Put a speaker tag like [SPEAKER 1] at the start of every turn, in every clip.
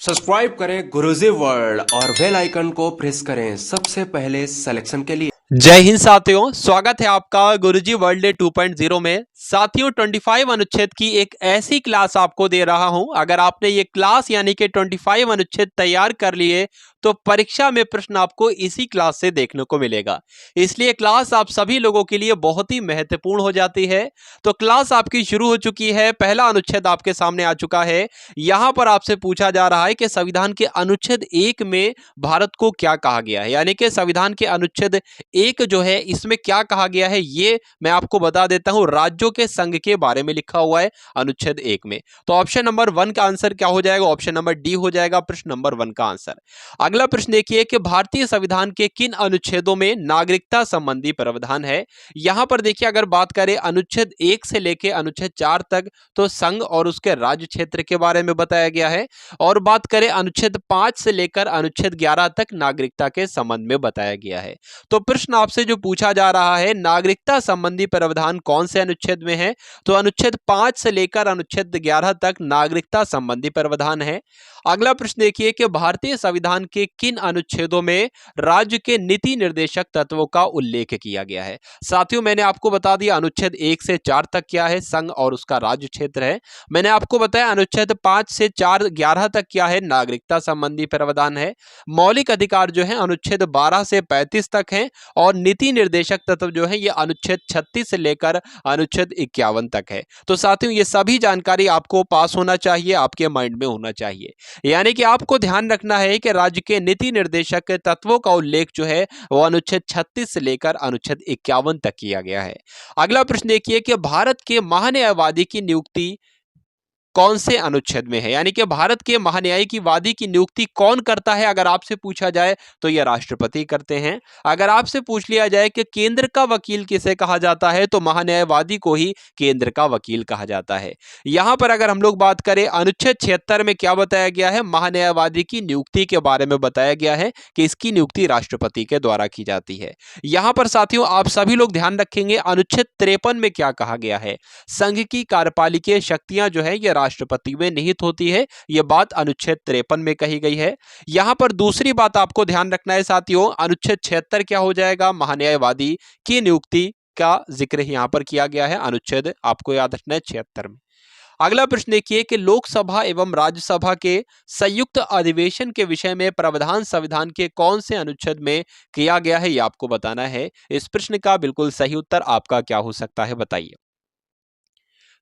[SPEAKER 1] Subscribe करें गुरुजी world और bell icon को प्रेस करें सबसे पहले सिलेक्शन के लिए।
[SPEAKER 2] जय हिंद साथियों, स्वागत है आपका गुरुजी वर्ल्ड 2.0 में। साथियों 25 अनुच्छेद की एक ऐसी क्लास आपको दे रहा हूं, अगर आपने ये क्लास यानी कि 25 अनुच्छेद तैयार कर लिए तो परीक्षा में प्रश्न आपको इसी क्लास से देखने को मिलेगा। इसलिए क्लास आप सभी लोगों के लिए बहुत ही महत्वपूर्ण हो जाती है। तो क्लास आपकी शुरू हो चुकी है। पहला अनुच्छेद आपके सामने आ चुका है। यहां पर आपसे पूछा जा रहा है कि संविधान के अनुच्छेद 1 में भारत को क्या कहा गया है, यानी कि संविधान के अनुच्छेद 1 जो है इसमें क्या कहा गया है ये मैं आपको बता देता हूं। राज्यों के संघ के बारे में लिखा हुआ है अनुच्छेद 1 में। तो ऑप्शन नंबर 1 का आंसर क्या हो जाएगा? ऑप्शन नंबर डी हो जाएगा प्रश्न नंबर 1 का आंसर। अगला प्रश्न देखिए कि भारतीय संविधान के किन अनुच्छेदों में नागरिकता संबंधी प्रावधान है। यहां पर देखिए, अगर बात करें अनुच्छेद 1 से लेकर अनुच्छेद 4 तक तो संघ और उसके राज्य क्षेत्र के बारे में बताया गया है, और बात करें अनुच्छेद 5 से लेकर अनुच्छेद 11 तक नागरिकता के संबंध में बताया गया है। तो प्रश्न आपसे जो पूछा जा रहा है, नागरिकता संबंधी प्रावधान कौन से अनुच्छेद में है? तो अनुच्छेद 5 से लेकर अनुच्छेद 11 तक नागरिकता संबंधी प्रावधान है। अगला प्रश्न देखिए कि भारतीय संविधान के किन अनुच्छेदों में राज्य के नीति निर्देशक तत्वों का उल्लेख किया गया है। साथियों मैंने आपको बता दिया अनुच्छेद 1 से 4 तक क्या है, संघ और उसका राज्य क्षेत्र है। मैंने आपको बताया अनुच्छेद 5 से 11 तक क्या है, नागरिकता संबंधी प्रावधान है। मौलिक अधिकार जो है अनुच्छेद 12 से 35 तक है, और नीति निर्देशक तत्व जो है ये अनुच्छेद 36 से लेकर अनुच्छेद 51 तक है। तो साथियों ये सभी जानकारी आपको पास होना चाहिए, आपके माइंड में होना चाहिए। यानी कि आपको ध्यान रखना है कि राज्य के नीति निर्देशक तत्वों का उल्लेख जो है वो अनुच्छेद 36 से लेकर अनुच्छेद 51 तक किया गया है। अगला प्रश्न देखिए कि भारत के महान्यायवादी की नियुक्ति कौन से अनुच्छेद में है, यानी कि भारत के महान्यायिक वादी की नियुक्ति कौन करता है? अगर आपसे पूछा जाए तो यह राष्ट्रपति करते हैं। अगर आपसे पूछ लिया जाए कि केंद्र का वकील किसे कहा जाता है तो महान्यायवादी को ही केंद्र का वकील कहा जाता है। यहां पर अगर हम लोग बात करें अनुच्छेद 76 में क्या बताया गया है, महान्यायवादी की नियुक्ति के बारे में बताया गया है कि इसकी नियुक्ति राष्ट्रपति के द्वारा की जाती है। यहां पर साथियों आप सभी लोग ध्यान रखेंगे अनुच्छेद 53 में क्या कहा गया है, संघ की कार्यपालिकीय शक्तियां जो है यह राष्ट्रपति में निहित होती है। यह बात अनुच्छेद 53 में कही गई है। यहां पर दूसरी बात आपको ध्यान रखना है साथियों, अनुच्छेद 76 क्या हो जाएगा, महान्यायवादी की नियुक्ति का जिक्र यहां पर किया गया है, अनुच्छेद आपको याद रखना है 76 में। अगला प्रश्न देखिए कि लोकसभा एवं राज्यसभा के संयुक्त अधिवेशन के विषय में प्रावधान संविधान के कौन से अनुच्छेद में किया गया है, यह आपको बताना है। इस प्रश्न का बिल्कुल सही उत्तर आपका क्या हो सकता है, बताइए।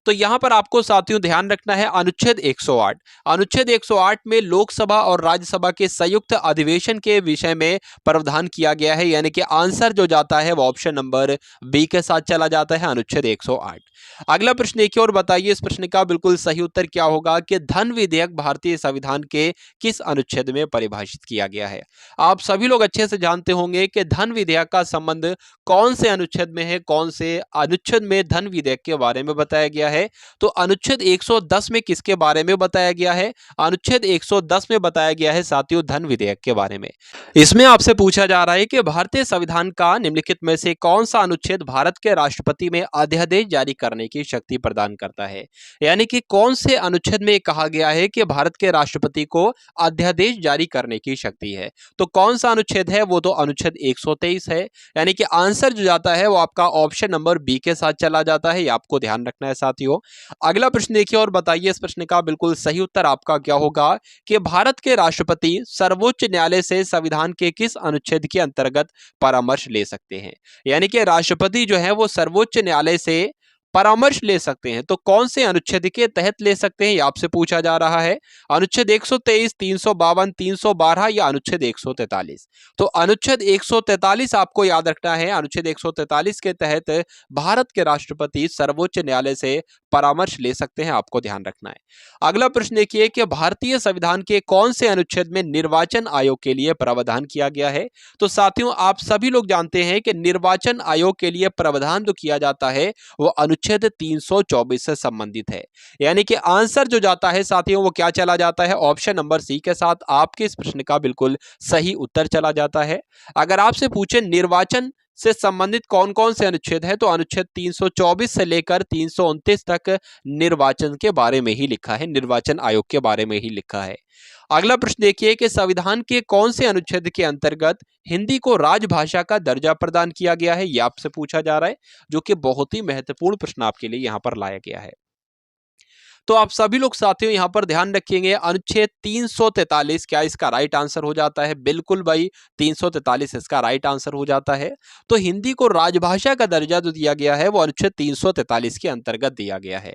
[SPEAKER 2] तो यहां पर आपको साथियों ध्यान रखना है अनुच्छेद 108। अनुच्छेद 108 में लोकसभा और राज्यसभा के संयुक्त अधिवेशन के विषय में प्रावधान किया गया है, यानी कि आंसर जो जाता है वो ऑप्शन नंबर बी के साथ चला जाता है, अनुच्छेद 108। अगला प्रश्न एक और बताइए, इस प्रश्न का बिल्कुल सही उत्तर क्या होगा कि धन विधेयक भारतीय संविधान के किस अनुच्छेद में परिभाषित किया गया है। आप सभी लोग अच्छे से जानते होंगे कि धन विधेयक का संबंध कौन से अनुच्छेद में है, कौन से अनुच्छेद में धन विधेयक के बारे में बताया गया है। तो अनुच्छेद 110 में किसके बारे में बताया गया है? अनुच्छेद 110 में बताया गया है साथियों धन विधेयक के बारे में। इसमें आपसे पूछा जा रहा है कि भारतीय संविधान का निम्नलिखित में से कौन सा अनुच्छेद भारत के राष्ट्रपति में अध्यादेश जारी करने की शक्ति प्रदान करता है, यानी कि कौन से अनुच्छेद में कहा गया है कि भारत के राष्ट्रपति को अध्यादेश जारी करने की शक्ति है। तो कौन सा अनुच्छेद है? वो तो अनुच्छेद 123 है, यानी कि आंसर जो जाता है वो आपका ऑप्शन नंबर बी के साथ चला जाता है। ये आपको ध्यान रखना है साथियों। अगला प्रश्न देखिए और बताइए, इस प्रश्न का बिल्कुल सही उत्तर आपका क्या होगा कि भारत के राष्ट्रपति सर्वोच्च न्यायालय से संविधान के किस अनुच्छेद के अंतर्गत परामर्श ले सकते हैं, यानी कि राष्ट्रपति जो है वो सर्वोच्च न्यायालय से परामर्श ले सकते हैं। तो कौन से अनुच्छेद के तहत ले सकते हैं, ये आपसे पूछा जा रहा है। अनुच्छेद 123, 352, 312 या अनुच्छेद 143। तो अनुच्छेद 143 आपको याद रखना है। अनुच्छेद 143 के तहत भारत के राष्ट्रपति सर्वोच्च न्यायालय से परामर्श ले सकते हैं, आपको ध्यान रखना है। अगला प्रश्न देखिए कि भारतीय संविधान के कौन से अनुच्छेद में निर्वाचन आयोग के लिए प्रावधान किया गया है। तो साथियों आप सभी लोग जानते हैं कि निर्वाचन आयोग के लिए प्रावधान जो किया जाता है वो अनुच्छेद 324 से संबंधित है, यानी कि आंसर जो जाता है साथियों वो क्या चला जाता है, ऑप्शन नंबर सी के साथ आपके इस प्रश्न का बिल्कुल सही उत्तर चला जाता है। अगर आपसे पूछे निर्वाचन से संबंधित कौन कौन से अनुच्छेद है, तो अनुच्छेद 324 से लेकर 329 तक निर्वाचन के बारे में ही लिखा है, निर्वाचन आयोग के बारे में ही लिखा है। अगला प्रश्न देखिए कि संविधान के कौन से अनुच्छेद के अंतर्गत हिंदी को राजभाषा का दर्जा प्रदान किया गया है, यह आपसे पूछा जा रहा है, जो कि बहुत ही महत्वपूर्ण प्रश्न आपके लिए यहां पर लाया गया है। तो आप सभी लोग साथियों यहां पर ध्यान रखेंगे, अनुच्छेद 343 क्या इसका राइट आंसर हो जाता है? बिल्कुल भाई, 343 इसका राइट आंसर हो जाता है। तो हिंदी को राजभाषा का दर्जा जो दिया गया है वो अनुच्छेद 343 के अंतर्गत दिया गया है।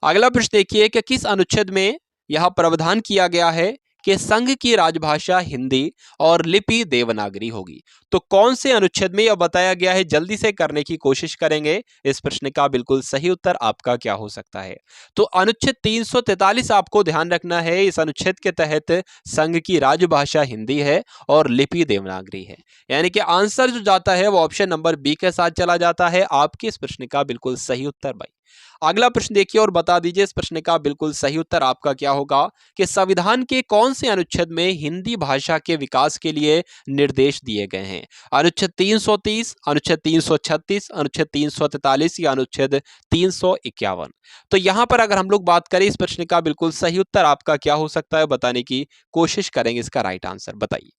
[SPEAKER 2] अगला प्रश्न देखिए कि किस अनुच्छेद में यह प्रावधान किया गया है कि संघ की राजभाषा हिंदी और लिपि देवनागरी होगी। तो कौन से अनुच्छेद में यह बताया गया है, जल्दी से करने की कोशिश करेंगे। इस प्रश्न का बिल्कुल सही उत्तर आपका क्या हो सकता है? तो अनुच्छेद 343 आपको ध्यान रखना है। इस अनुच्छेद के तहत संघ की राजभाषा हिंदी है और लिपि देवनागरी है, यानी कि आंसर जो जाता है वो ऑप्शन नंबर बी के साथ चला जाता है। आपके इस प्रश्न का बिल्कुल सही उत्तर भाई। अगला प्रश्न देखिए और बता दीजिए इस प्रश्न का बिल्कुल सही उत्तर आपका क्या होगा कि संविधान के कौन से अनुच्छेद में हिंदी भाषा के विकास के लिए निर्देश दिए गए हैं? अनुच्छेद 330, अनुच्छेद 336, अनुच्छेद 343 या अनुच्छेद 351? तो यहां पर अगर हम लोग बात करें इस प्रश्न का बिल्कुल सही उत्तर आपका क्या हो सकता है, बताने की कोशिश करेंगे इसका राइट आंसर बताइए।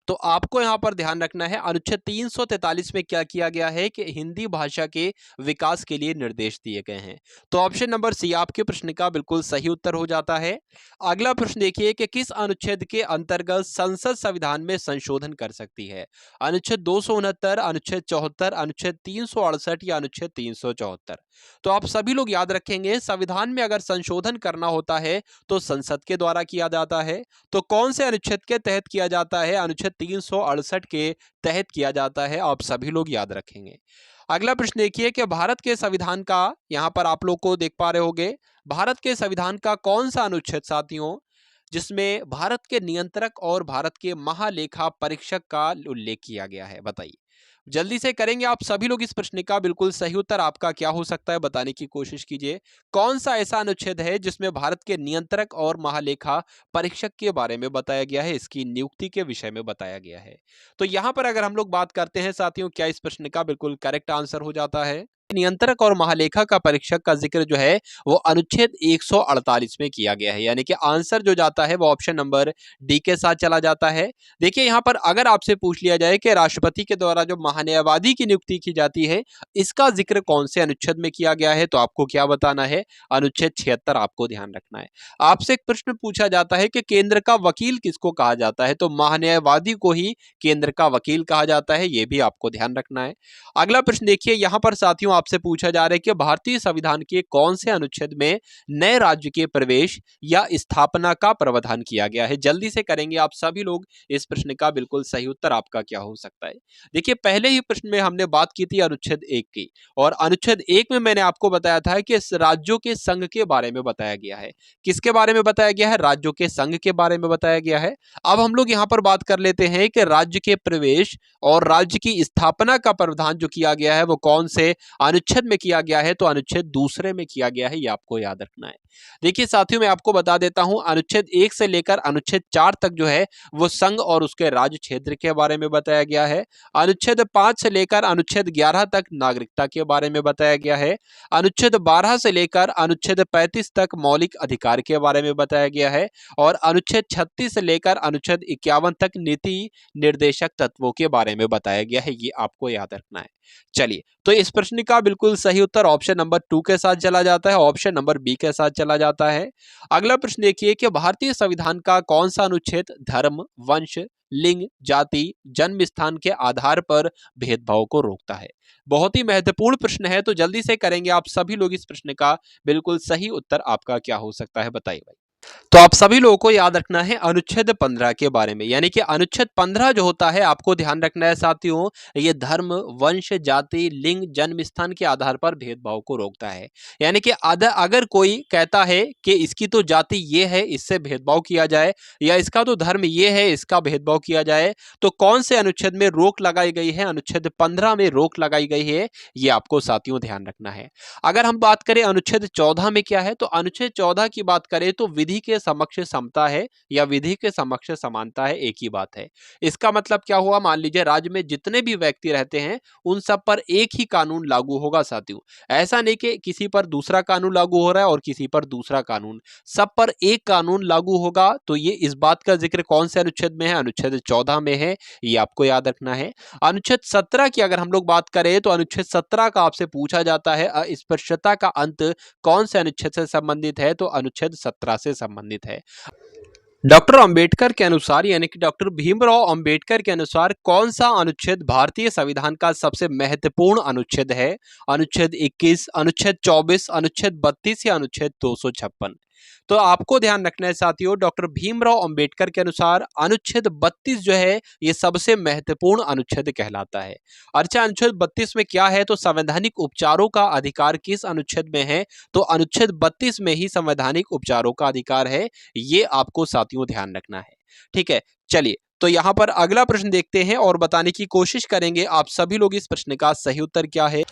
[SPEAKER 2] तो आपको यहां पर ध्यान रखना है, अनुच्छेद 343 में क्या किया गया है कि हिंदी भाषा के विकास के लिए निर्देश दिए गए हैं। तो ऑप्शन नंबर सी आपके प्रश्न का बिल्कुल सही उत्तर हो जाता है। अगला प्रश्न देखिए कि किस अनुच्छेद के अंतर्गत संसद संविधान में संशोधन कर सकती है? अनुच्छेद 269, अनुच्छेद 74, अनुच्छेद 368 या अनुच्छेद 374? तो आप सभी लोग याद रखेंगे, संविधान में अगर संशोधन करना होता है तो संसद के द्वारा किया जाता है। तो कौन से अनुच्छेद के तहत किया जाता है? अनुच्छेद 368 के तहत किया जाता है, आप सभी लोग याद रखेंगे। अगला प्रश्न देखिए कि भारत के संविधान का, यहां पर आप लोग को देख पा रहे होंगे, भारत के संविधान का कौन सा अनुच्छेद साथियों जिसमें भारत के नियंत्रक और भारत के महालेखा परीक्षक का उल्लेख किया गया है, बताइए। जल्दी से करेंगे आप सभी लोग इस प्रश्न का बिल्कुल सही उत्तर आपका क्या हो सकता है, बताने की कोशिश कीजिए। कौन सा ऐसा अनुच्छेद है जिसमें भारत के नियंत्रक और महालेखा परीक्षक के बारे में बताया गया है, इसकी नियुक्ति के विषय में बताया गया है? तो यहां पर अगर हम लोग बात करते हैं साथियों, क्या इस प्रश्न का बिल्कुल करेक्ट आंसर हो जाता है? नियंत्रक और महालेखा का परीक्षक का जिक्र जो है वो अनुच्छेद 148 में किया गया है, यानी कि आंसर जो जाता है वो ऑप्शन नंबर डी के साथ चला जाता है। देखिए यहां पर अगर आपसे पूछ लिया जाए कि राष्ट्रपति के द्वारा जो महान्यायवादी की नियुक्ति की जाती है, इसका जिक्र कौन से अनुच्छेद में किया गया है, तो आपको क्या बताना है? अनुच्छेद 76 आपको ध्यान रखना है। आपसे एक प्रश्न पूछा जाता है कि केंद्र का वकील किसको कहा जाता है, तो महान्यायवादी को ही केंद्र का वकील कहा जाता है, यह भी आपको ध्यान रखना है। अगला प्रश्न देखिए, यहां पर साथियों आपसे पूछा जा रहा है कि भारतीय संविधान के कौन से अनुच्छेद में नए राज्य के प्रवेश या स्थापना का प्रावधान किया गया है? जल्दी से करेंगे आप सभी लोग इस प्रश्न का बिल्कुल सही उत्तर आपका क्या हो सकता है? देखिए पहले ही प्रश्न में हमने बात की थी अनुच्छेद 1 की, और अनुच्छेद 1 में मैंने आपको बताया था कि राज्यों के संघ के बारे में बताया गया है। किसके बारे में बताया गया है? राज्यों के संघ के बारे में बताया गया है। अब हम लोग यहां पर बात कर लेते हैं कि राज्य के प्रवेश और राज्य की स्थापना का प्रावधान जो किया गया है वो कौन से अनुच्छेद में किया गया है? तो अनुच्छेद 2 में किया गया है, ये आपको याद रखना है। देखिए साथियों मैं आपको बता देता हूं, अनुच्छेद 1 से लेकर अनुच्छेद 4 तक जो है वो संघ और उसके राज्य क्षेत्र के बारे में बताया गया है। अनुच्छेद 5 से लेकर अनुच्छेद 11 तक नागरिकता के बारे में बताया गया है। अनुच्छेद 12 से लेकर अनुच्छेद 35 तक मौलिक अधिकार के बारे में बताया गया है, और अनुच्छेद 36 से लेकर अनुच्छेद 51 तक नीति निर्देशक तत्वों के बारे में बताया गया है, ये आपको याद रखना है। चलिए तो इस प्रश्न का बिल्कुल सही उत्तर ऑप्शन नंबर 2 के साथ चला जाता है, ऑप्शन नंबर बी के साथ चला जाता है। अगला प्रश्न देखिए कि भारतीय संविधान का कौन सा अनुच्छेद धर्म, वंश, लिंग, जाति, जन्म स्थान के आधार पर भेदभाव को रोकता है? बहुत ही महत्वपूर्ण प्रश्न है, तो जल्दी से करेंगे आप सभी लोग इस प्रश्न का बिल्कुल सही उत्तर आपका क्या हो सकता है, बताइए भाई। तो आप सभी लोगों को याद रखना है अनुच्छेद 15 के बारे में, यानी कि अनुच्छेद 15 जो होता है आपको ध्यान रखना है साथियों, ये धर्म, वंश, जाति, लिंग, जन्म स्थान के आधार पर भेदभाव को रोकता है। यानी कि अगर कोई कहता है कि इसकी तो जाति ये है इससे भेदभाव किया जाए, या इसका तो धर्म ये है इसका भेदभाव किया जाए, तो कौन से अनुच्छेद में रोक लगाई गई है? अनुच्छेद 15 में रोक लगाई गई है, ये आपको साथियों ध्यान रखना है। अगर हम बात करें अनुच्छेद 14 में क्या है, तो अनुच्छेद 14 की बात करें तो विधि के समक्ष समता है या विधि के समक्ष समानता है, एक ही बात है। इसका मतलब क्या हुआ, मान लीजिए राज्य में जितने भी व्यक्ति रहते हैं उन सब पर एक ही कानून लागू होगा साथियों। ऐसा नहीं कि किसी पर दूसरा कानून लागू हो रहा है और किसी पर दूसरा कानून, सब पर एक कानून लागू होगा। तो ये इस बात का जिक्र कौन से अनुच्छेद में है, अनुच्छेद 14 में है, ये आपको याद रखना है। अनुच्छेद 17 की अगर हम लोग बात करें तो अनुच्छेद 17 का आपसे पूछा जाता है अस्पृश्यता का अंत कौन से अनुच्छेद से संबंधित है, तो अनुच्छेद 17 से संबंधित है। डॉक्टर अंबेडकर के अनुसार यानी कि डॉक्टर भीमराव अंबेडकर के अनुसार कौन सा अनुच्छेद भारतीय संविधान का सबसे महत्वपूर्ण अनुच्छेद है, अनुच्छेद 21, अनुच्छेद 24, अनुच्छेद 32 या अनुच्छेद 256। तो आपको ध्यान रखना है साथियों, डॉक्टर भीमराव अंबेडकर के अनुसार अनुच्छेद 32 जो है ये सबसे महत्वपूर्ण अनुच्छेद कहलाता है। अच्छा, अनुच्छेद 32 में क्या है, तो संवैधानिक उपचारों का अधिकार किस अनुच्छेद में है, तो अनुच्छेद 32 में ही संवैधानिक उपचारों का अधिकार है, ये आपको साथियों ध्यान रखना है। ठीक है, चलिए तो यहां पर अगला प्रश्न देखते हैं और बताने की कोशिश करेंगे आप सभी लोग इस प्रश्न का सही उत्तर क्या है।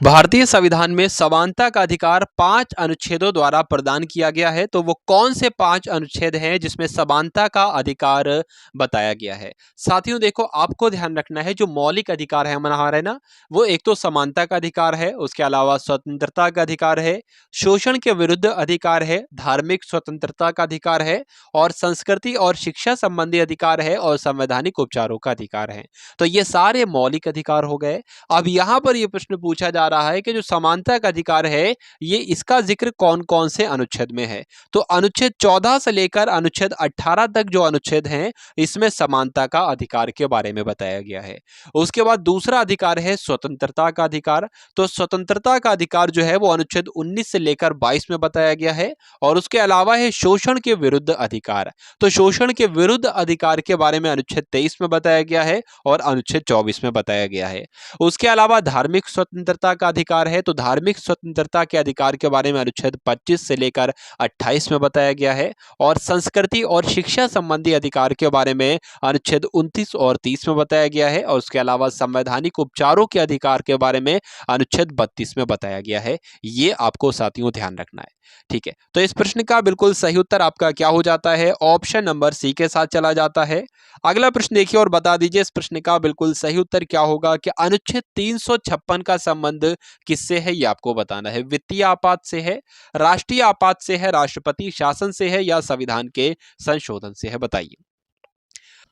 [SPEAKER 2] भारतीय संविधान में समानता का अधिकार 5 अनुच्छेदों द्वारा प्रदान किया गया है, तो वो कौन से 5 अनुच्छेद हैं जिसमें समानता का अधिकार बताया गया है। साथियों देखो, आपको ध्यान रखना है जो मौलिक अधिकार है हमारा ना, वो एक तो समानता का अधिकार है, उसके अलावा स्वतंत्रता का अधिकार है, शोषण के विरुद्ध अधिकार है, धार्मिक स्वतंत्रता का अधिकार है, और संस्कृति और शिक्षा संबंधी अधिकार है, और संवैधानिक उपचारों का अधिकार है। तो ये सारे मौलिक अधिकार हो गए। अब यहां पर यह प्रश्न पूछा जा रहा है कि जो समानता का अधिकार है ये इसका जिक्र कौन कौन से अनुच्छेद में है, तो अनुच्छेद 14 से लेकर अनुच्छेद 18 तक जो अनुच्छेद हैं इसमें समानता का अधिकार के बारे में बताया गया है। उसके बाद दूसरा अधिकार है स्वतंत्रता का अधिकार, तो स्वतंत्रता का अधिकार जो है वो अनुच्छेद 19 से लेकर 22 में बताया गया है। और उसके अलावा है शोषण के विरुद्ध अधिकार, तो शोषण के विरुद्ध अधिकार के बारे में अनुच्छेद 23 में बताया गया है और अनुच्छेद 24 में बताया गया है। उसके अलावा धार्मिक स्वतंत्रता का अधिकार है, तो धार्मिक स्वतंत्रता के अधिकार के बारे में अनुच्छेद 25 से लेकर 28 में बताया गया है। और संस्कृति और शिक्षा संबंधी अधिकार के बारे में अनुच्छेद 29 और 30 में बताया गया है। और उसके अलावा संवैधानिक उपचारों के अधिकार के बारे में अनुच्छेद 32 में बताया गया है। ये आपको साथियों ध्यान रखना है। ठीक है, तो इस प्रश्न का बिल्कुल सही उत्तर आपका क्या हो जाता है, ऑप्शन नंबर सी के साथ चला जाता है। अगला प्रश्न देखिए और बता दीजिए इस प्रश्न का बिल्कुल सही उत्तर क्या होगा कि अनुच्छेद 356 का संबंध किससे है, ये आपको बताना है। वित्तीय आपात से है, राष्ट्रीय आपात से है, राष्ट्रपति शासन से है, या संविधान के संशोधन से है, बताइए।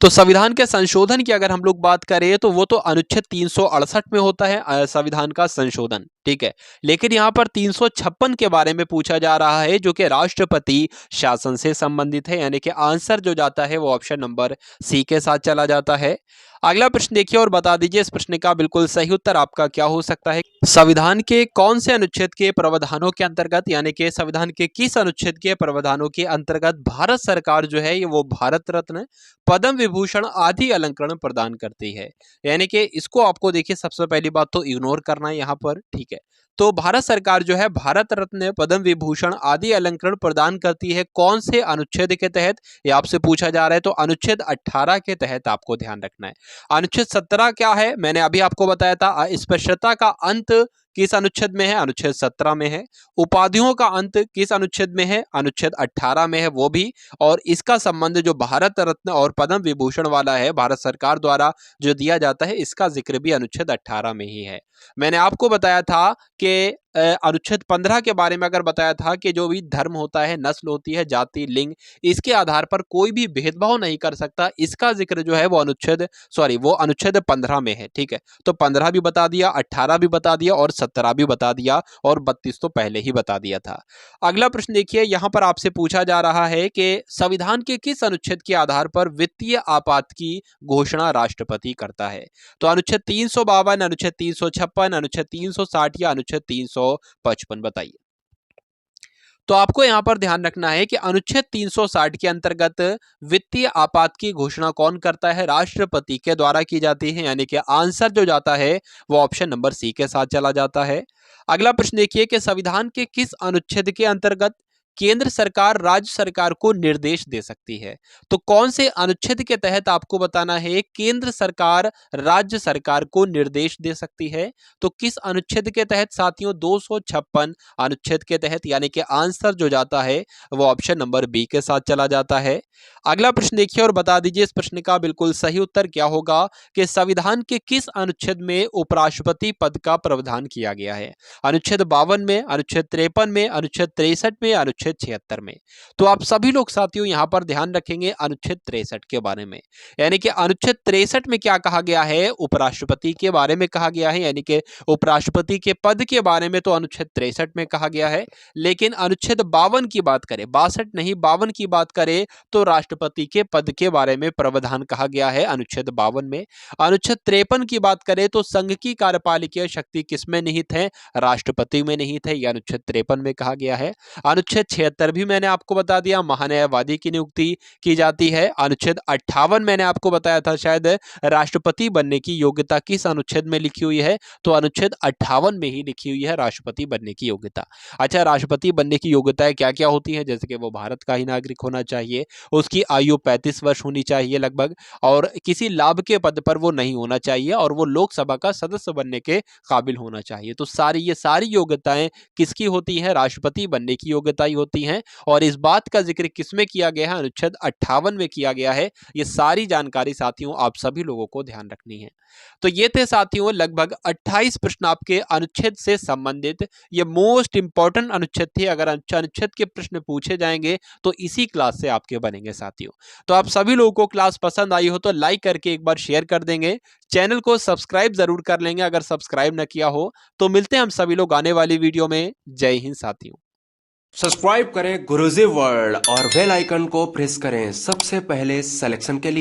[SPEAKER 2] तो संविधान के संशोधन की अगर हम लोग बात करें तो वो तो अनुच्छेद 368 में होता है संविधान का संशोधन, ठीक है। लेकिन यहाँ पर 356 के बारे में पूछा जा रहा है जो कि राष्ट्रपति शासन से संबंधित है, यानी कि आंसर जो जाता है वो ऑप्शन नंबर सी के साथ चला जाता है। अगला प्रश्न देखिए और बता दीजिए इस प्रश्न का बिल्कुल सही उत्तर आपका क्या हो सकता है। संविधान के कौन से अनुच्छेद के प्रावधानों के अंतर्गत, यानी कि संविधान के किस अनुच्छेद के प्रावधानों के अंतर्गत भारत सरकार जो है ये वो भारत रत्न, पद्म विभूषण आदि अलंकरण प्रदान करती है। यानी कि इसको आपको देखिए सबसे पहली बात तो इग्नोर करना है यहाँ पर, ठीक है। तो भारत सरकार जो है भारत रत्न, पद्म विभूषण आदि अलंकरण प्रदान करती है कौन से अनुच्छेद के तहत, ये आपसे पूछा जा रहा है। तो अनुच्छेद 18 के तहत आपको ध्यान रखना है। अनुच्छेद 17 क्या है, मैंने अभी आपको बताया था। अस्पृश्यता का अंत किस अनुच्छेद में है, अनुच्छेद 17 में है। उपाधियों का अंत किस अनुच्छेद में है, अनुच्छेद 18 में है वो भी। और इसका संबंध जो भारत रत्न और पद्म विभूषण वाला है भारत सरकार द्वारा जो दिया जाता है, इसका जिक्र भी अनुच्छेद 18 में ही है। मैंने आपको बताया था कि अनुच्छेद 15 के बारे में अगर बताया था कि जो भी धर्म होता है, नस्ल होती है, जाति, लिंग, इसके आधार पर कोई भी भेदभाव नहीं कर सकता, इसका जिक्र जो है वो अनुच्छेद 15 में है, ठीक है। तो 15 भी बता दिया, 18 भी बता दिया और 17 भी बता दिया, और 32 तो पहले ही बता दिया था। अगला प्रश्न देखिए, यहां पर आपसे पूछा जा रहा है कि संविधान के किस अनुच्छेद के आधार पर वित्तीय आपात की घोषणा राष्ट्रपति करता है। तो अनुच्छेद 352, अनुच्छेद 356, अनुच्छेद 360 या अनुच्छेद 355, बताइए। तो आपको यहां पर ध्यान रखना है कि अनुच्छेद 360 के अंतर्गत वित्तीय आपात की घोषणा कौन करता है, राष्ट्रपति के द्वारा की जाती है। यानी कि आंसर जो जाता है वो ऑप्शन नंबर सी के साथ चला जाता है। अगला प्रश्न देखिए कि संविधान के किस अनुच्छेद के अंतर्गत केंद्र सरकार राज्य सरकार को निर्देश दे सकती है। तो कौन से अनुच्छेद के तहत आपको बताना है केंद्र सरकार राज्य सरकार को निर्देश दे सकती है? तो किस अनुच्छेद के तहत साथियों? 256 अनुच्छेद के तहत, यानी कि आंसर जो जाता है वो ऑप्शन नंबर बी के साथ चला जाता है। अगला प्रश्न देखिए और बता दीजिए इस प्रश्न का बिल्कुल सही उत्तर क्या होगा कि संविधान के किस अनुच्छेद में उपराष्ट्रपति पद का प्रावधान किया गया है? अनुच्छेद 52 में, अनुच्छेद 53 में, अनुच्छेद 63 में, अनुच्छेद 76 में। तो आप सभी लोग साथियों यहां पर ध्यान रखेंगे अनुच्छेद 63 के बारे में, यानी कि अनुच्छेद 63 में क्या कहा गया है? उपराष्ट्रपति के बारे में कहा गया है, यानी कि उपराष्ट्रपति के पद के बारे में तो अनुच्छेद 63 में कहा गया है। लेकिन अनुच्छेद 52 की बात करें, 62 नहीं 52 की बात करें तो राष्ट्रपति के पद के बारे में प्रावधान कहा गया है अनुच्छेद 52 में। अनुच्छेद 53 की बात करें तो संघ की कार्यपालिकीय शक्ति किसमें निहित है? राष्ट्रपति में निहित है, यह अनुच्छेद 53 में कहा गया है। अनुच्छेद 76 भी मैंने आपको बता दिया, महान्यायवादी की नियुक्ति की जाती है। अनुच्छेद 58 मैंने आपको बताया था शायद, राष्ट्रपति बनने की योग्यता किस अनुच्छेद में लिखी हुई है? तो अनुच्छेद 58 में ही लिखी हुई है राष्ट्रपति बनने की योग्यता। अच्छा, राष्ट्रपति बनने की योग्यताएं क्या क्या होती हैं? जैसे कि वो भारत का ही नागरिक होना चाहिए, उसकी आयु 35 वर्ष होनी चाहिए लगभग, और किसी लाभ के पद पर वो नहीं होना चाहिए, और वो लोकसभा का सदस्य बनने के काबिल होना चाहिए। तो ये सारी योग्यताएं किसकी होती हैं? राष्ट्रपति बनने की योग्यता ही होती हैं। और इस बात का जिक्र किसमें किया गया है? अनुच्छेद 58 में किया गया है। ये सारी जानकारी साथियों आप सभी लोगों को ध्यान रखनी है। तो ये थे साथियों लगभग 28 प्रश्न आपके अनुच्छेद से संबंधित। ये मोस्ट इंपॉर्टेंट अनुच्छेद थे, अगर अनुच्छेद के प्रश्न पूछे जाएंगे तो इसी क्लास से आपके बनेंगे साथियों। तो आप सभी लोगों को क्लास पसंद आई हो तो लाइक करके एक बार शेयर कर देंगे, चैनल को सब्सक्राइब जरूर कर लेंगे अगर सब्सक्राइब न किया हो। तो मिलते हैं हम सभी लोग आने वाली वीडियो में। जय हिंद साथियों।
[SPEAKER 1] सब्सक्राइब करें गुरुजी वर्ल्ड और बेल आइकन को प्रेस करें सबसे पहले सिलेक्शन के लिए।